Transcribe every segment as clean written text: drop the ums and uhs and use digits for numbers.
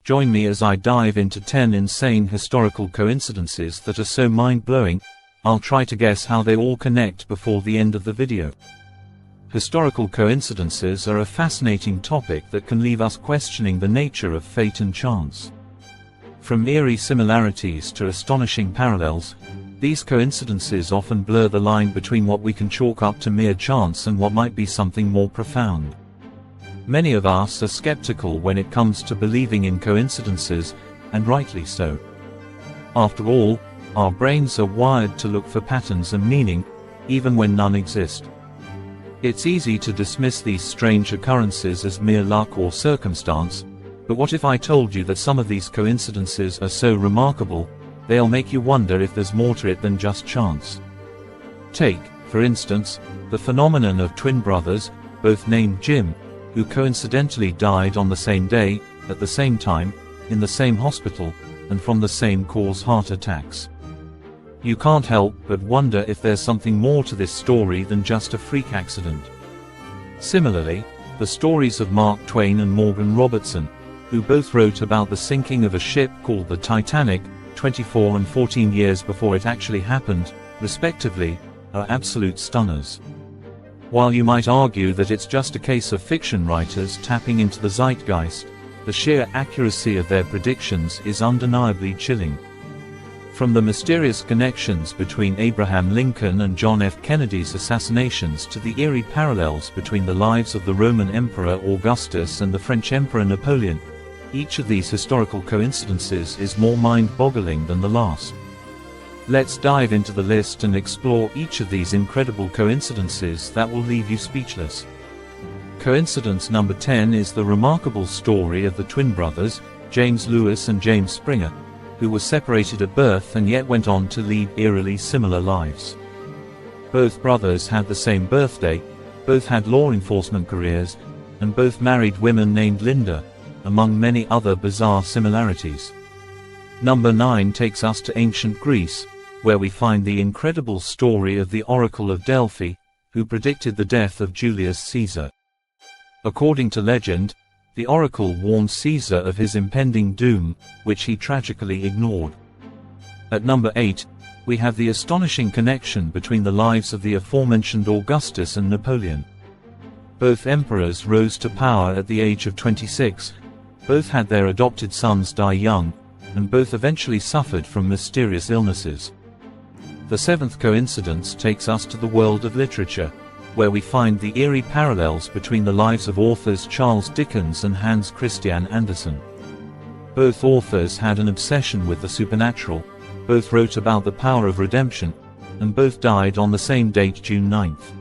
Join me as I dive into 10 insane historical coincidences that are so mind-blowing, I'll try to guess how they all connect before the end of the video. Historical coincidences are a fascinating topic that can leave us questioning the nature of fate and chance. From eerie similarities to astonishing parallels, these coincidences often blur the line between what we can chalk up to mere chance and what might be something more profound. Many of us are skeptical when it comes to believing in coincidences, and rightly so. After all, our brains are wired to look for patterns and meaning, even when none exist. It's easy to dismiss these strange occurrences as mere luck or circumstance, but what if I told you that some of these coincidences are so remarkable, they'll make you wonder if there's more to it than just chance? Take, for instance, the phenomenon of twin brothers, both named Jim, who coincidentally died on the same day, at the same time, in the same hospital, and from the same cause, heart attacks. You can't help but wonder if there's something more to this story than just a freak accident. Similarly, the stories of Mark Twain and Morgan Robertson, who both wrote about the sinking of a ship called the Titanic, 24 and 14 years before it actually happened, respectively, are absolute stunners. While you might argue that it's just a case of fiction writers tapping into the zeitgeist, the sheer accuracy of their predictions is undeniably chilling. From the mysterious connections between Abraham Lincoln and John F. Kennedy's assassinations to the eerie parallels between the lives of the Roman Emperor Augustus and the French Emperor Napoleon, each of these historical coincidences is more mind-boggling than the last. Let's dive into the list and explore each of these incredible coincidences that will leave you speechless. Coincidence number 10 is the remarkable story of the twin brothers, James Lewis and James Springer, who were separated at birth and yet went on to lead eerily similar lives. Both brothers had the same birthday, both had law enforcement careers, and both married women named Linda, among many other bizarre similarities. Number 9 takes us to ancient Greece, where we find the incredible story of the Oracle of Delphi, who predicted the death of Julius Caesar. According to legend, the oracle warned Caesar of his impending doom, which he tragically ignored. At number 8, we have the astonishing connection between the lives of the aforementioned Augustus and Napoleon. Both emperors rose to power at the age of 26, both had their adopted sons die young, and both eventually suffered from mysterious illnesses. The seventh coincidence takes us to the world of literature, where we find the eerie parallels between the lives of authors Charles Dickens and Hans Christian Andersen. Both authors had an obsession with the supernatural, both wrote about the power of redemption, and both died on the same date, June 9th.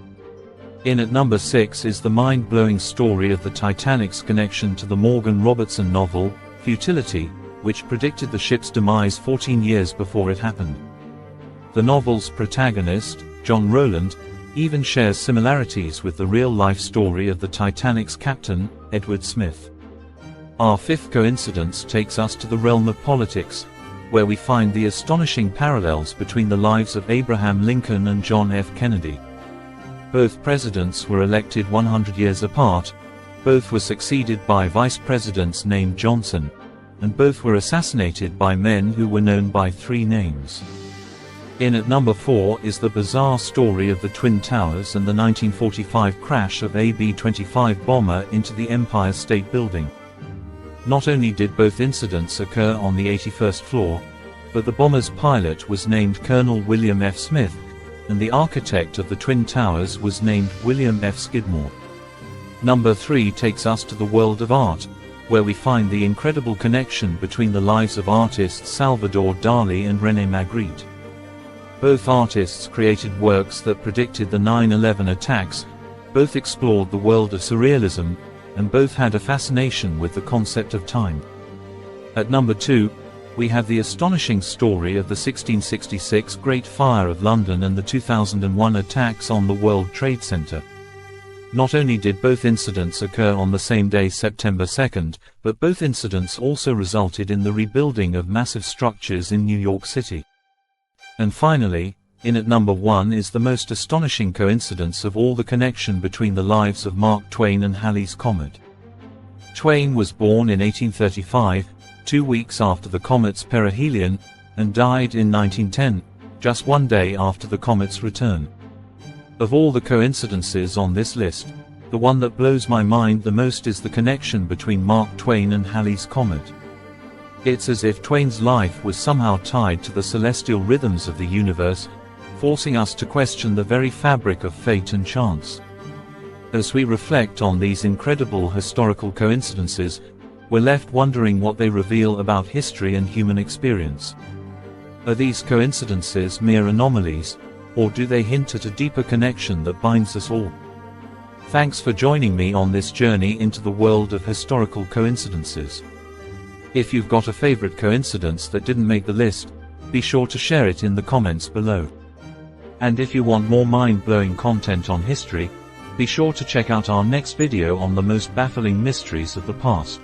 In at number 6 is the mind-blowing story of the Titanic's connection to the Morgan Robertson novel, Futility, which predicted the ship's demise 14 years before it happened. The novel's protagonist, John Rowland, even shares similarities with the real-life story of the Titanic's captain, Edward Smith. Our fifth coincidence takes us to the realm of politics, where we find the astonishing parallels between the lives of Abraham Lincoln and John F. Kennedy. Both presidents were elected 100 years apart, both were succeeded by vice presidents named Johnson, and both were assassinated by men who were known by 3 names. In at number 4 is the bizarre story of the Twin Towers and the 1945 crash of a B-25 bomber into the Empire State Building. Not only did both incidents occur on the 81st floor, but the bomber's pilot was named Colonel William F. Smith, and the architect of the Twin Towers was named William F. Skidmore. Number 3 takes us to the world of art, where we find the incredible connection between the lives of artists Salvador Dali and René Magritte. Both artists created works that predicted the 9/11 attacks, both explored the world of surrealism, and both had a fascination with the concept of time. At number 2, we have the astonishing story of the 1666 Great Fire of London and the 2001 attacks on the World Trade Center. Not only did both incidents occur on the same day, September 2nd, but both incidents also resulted in the rebuilding of massive structures in New York City. And finally, in at number 1 is the most astonishing coincidence of all, the connection between the lives of Mark Twain and Halley's Comet. Twain was born in 1835, 2 weeks after the comet's perihelion, and died in 1910, just 1 day after the comet's return. Of all the coincidences on this list, the one that blows my mind the most is the connection between Mark Twain and Halley's Comet. It's as if Twain's life was somehow tied to the celestial rhythms of the universe, forcing us to question the very fabric of fate and chance. As we reflect on these incredible historical coincidences, we're left wondering what they reveal about history and human experience. Are these coincidences mere anomalies, or do they hint at a deeper connection that binds us all? Thanks for joining me on this journey into the world of historical coincidences. If you've got a favorite coincidence that didn't make the list, be sure to share it in the comments below. And if you want more mind-blowing content on history, be sure to check out our next video on the most baffling mysteries of the past.